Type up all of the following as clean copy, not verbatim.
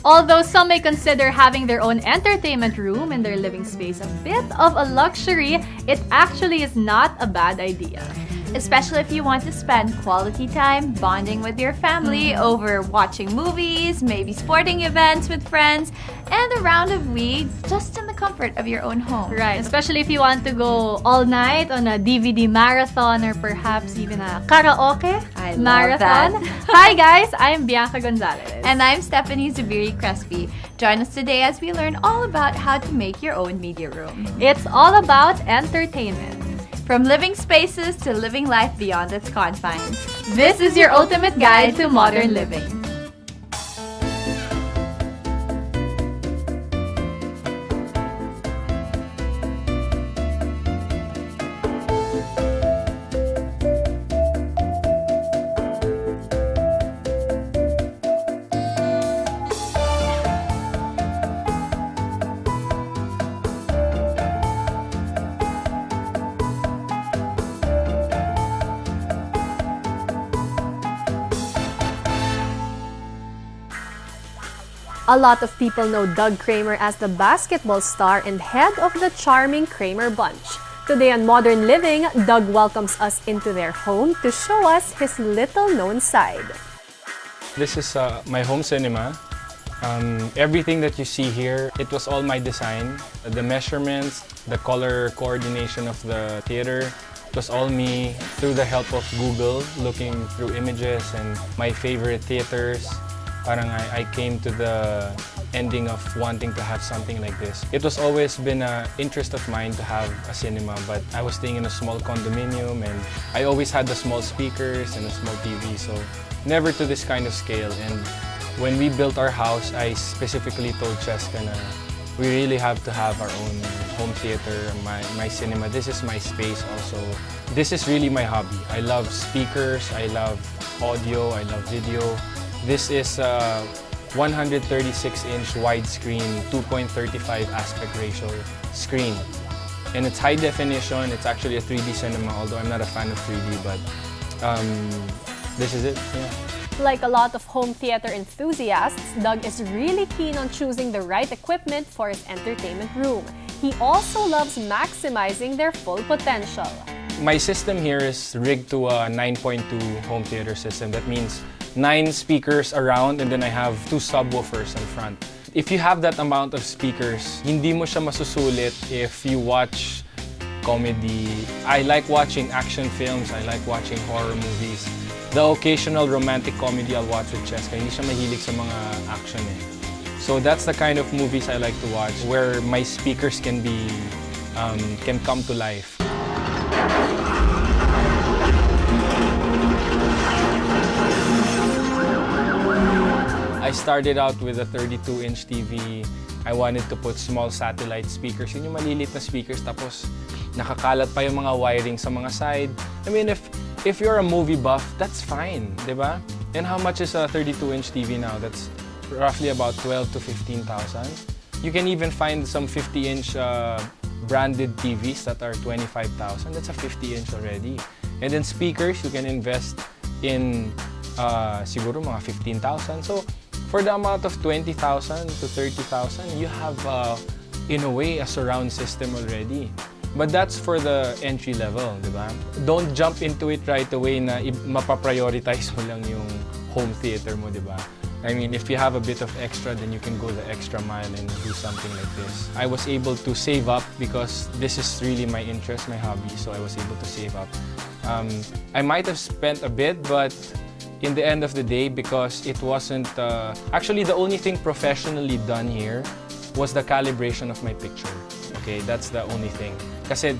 Although some may consider having their own entertainment room in their living space a bit of a luxury, it actually is not a bad idea. Especially if you want to spend quality time bonding with your family over watching movies, maybe sporting events with friends, and a round of weeds just in the comfort of your own home. Right, especially if you want to go all night on a DVD marathon or perhaps even a karaoke marathon. Hi guys, I'm Bianca Gonzalez. And I'm Stephanie Zubiri Crespi. Join us today as we learn all about how to make your own media room. It's all about entertainment. From living spaces to living life beyond its confines. This is your ultimate guide to modern living. A lot of people know Doug Kramer as the basketball star and head of the charming Kramer bunch. Today on Modern Living, Doug welcomes us into their home to show us his little-known side. This is my home cinema. Everything that you see here, it was all my design. The measurements, the color coordination of the theater, it was all me through the help of Google, looking through images and my favorite theaters. Parang I came to the ending of wanting to have something like this. It was always been an interest of mine to have a cinema, but I was staying in a small condominium and I always had the small speakers and a small TV, so never to this kind of scale. And when we built our house, I specifically told Cheska na we really have to have our own home theater, my cinema. This is my space also. This is really my hobby. I love speakers, I love audio, I love video. This is a 136-inch widescreen, 2.35 aspect ratio screen. And it's high definition. It's actually a 3D cinema, although I'm not a fan of 3D, but this is it. Yeah. Like a lot of home theater enthusiasts, Doug is really keen on choosing the right equipment for his entertainment room. He also loves maximizing their full potential. My system here is rigged to a 9.2 home theater system. That means 9 speakers around and then I have 2 subwoofers in front. If you have that amount of speakers, hindi mo siya masusulit if you watch comedy. I like watching action films, I like watching horror movies. The occasional romantic comedy I'll watch with Cheska, hindi siya mahilig sa mga action eh. So that's the kind of movies I like to watch where my speakers can come to life. I started out with a 32-inch TV. I wanted to put small satellite speakers. Yun yung malilit na speakers, tapos nakakalat pa yung mga wiring sa mga side. I mean, if you're a movie buff, that's fine, di ba? And how much is a 32-inch TV now? That's roughly about 12 to 15,000. You can even find some 50-inch branded TVs that are 25,000. That's a 50-inch already. And then speakers, you can invest in siguro mga 15,000. So, for the amount of 20,000 to 30,000, you have, in a way, a surround system already. But that's for the entry level, di ba? Don't jump into it right away na mapaprioritize mo lang yung home theater mo, di ba? I mean, if you have a bit of extra, then you can go the extra mile and do something like this. I was able to save up because this is really my interest, my hobby, so I was able to save up. I might have spent a bit, but in the end of the day, because it wasn't... actually, the only thing professionally done here was the calibration of my picture. Okay, that's the only thing. Kasi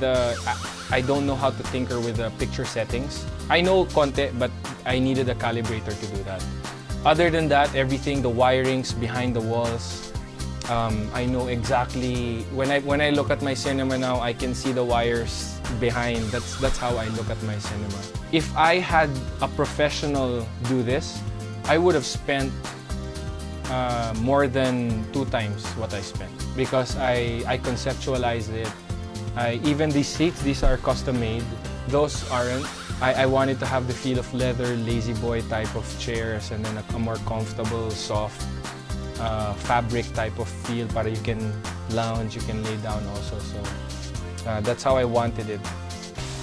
I don't know how to tinker with the picture settings. I know konti, but I needed a calibrator to do that. Other than that, everything, the wirings behind the walls, I know exactly. When I look at my cinema now, I can see the wires behind. That's how I look at my cinema. If I had a professional do this, I would have spent more than 2 times what I spent, because I conceptualized it. Even these seats, these are custom made. Those aren't. I wanted to have the feel of leather, lazy boy type of chairs, and then a more comfortable, soft fabric type of feel para you can lounge, you can lay down also. So that's how I wanted it.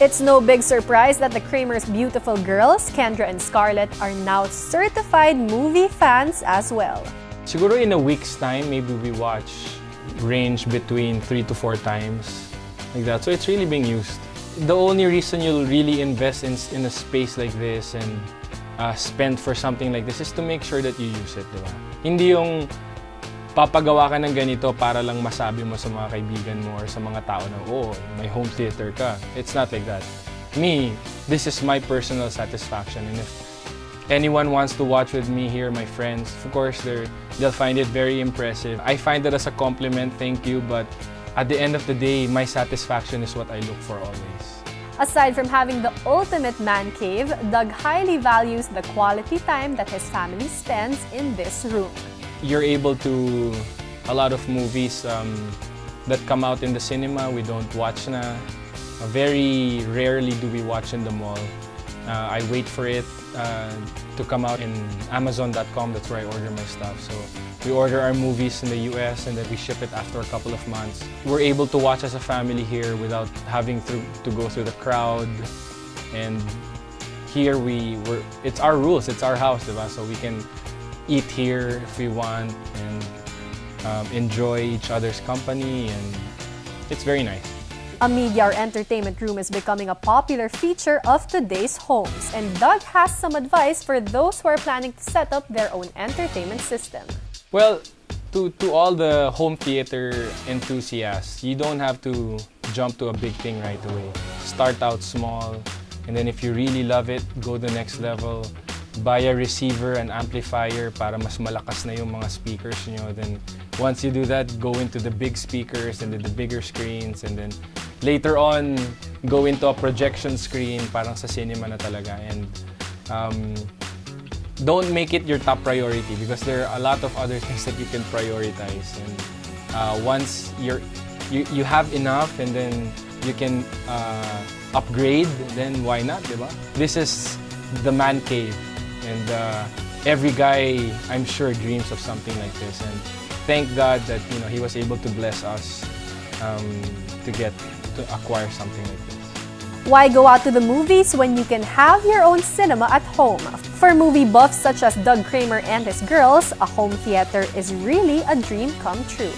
It's no big surprise that the Kramer's beautiful girls, Kendra and Scarlett, are now certified movie fans as well. Siguro in a week's time, maybe we watch range between 3 to 4 times, like that. So it's really being used. The only reason you'll really invest in a space like this and spend for something like this is to make sure that you use it, diba? Hindi yung papagawa ka ng ganito para lang masabi mo sa mga kaibigan mo or sa mga tao na, oh, may home theater ka. It's not like that. Me, this is my personal satisfaction. And if anyone wants to watch with me here, my friends, of course, they'll find it very impressive. I find it as a compliment, thank you, but at the end of the day, my satisfaction is what I look for always. Aside from having the ultimate man cave, Doug highly values the quality time that his family spends in this room. You're able to, a lot of movies that come out in the cinema, we don't watch na. Very rarely do we watch in the mall. I wait for it to come out in Amazon.com, that's where I order my stuff. So we order our movies in the US and then we ship it after a couple of months. We're able to watch as a family here without having to go through the crowd. And here it's our rules, it's our house, diba? So we can eat here if we want and enjoy each other's company, and it's very nice. A media or entertainment room is becoming a popular feature of today's homes, and Doug has some advice for those who are planning to set up their own entertainment system. Well, to all the home theater enthusiasts, you don't have to jump to a big thing right away. Start out small, and then if you really love it, go the next level. Buy a receiver and amplifier para mas malakas na yung mga speakers nyo. Then once you do that, go into the big speakers and then the bigger screens, and then later on, go into a projection screen parang sa cinema na talaga. And don't make it your top priority because there are a lot of other things that you can prioritize. And once you have enough and then you can upgrade, then why not, diba? This is the man cave. And every guy, I'm sure, dreams of something like this. And thank God that he was able to bless us to acquire something like this. Why go out to the movies when you can have your own cinema at home? For movie buffs such as Doug Kramer and his girls, a home theater is really a dream come true.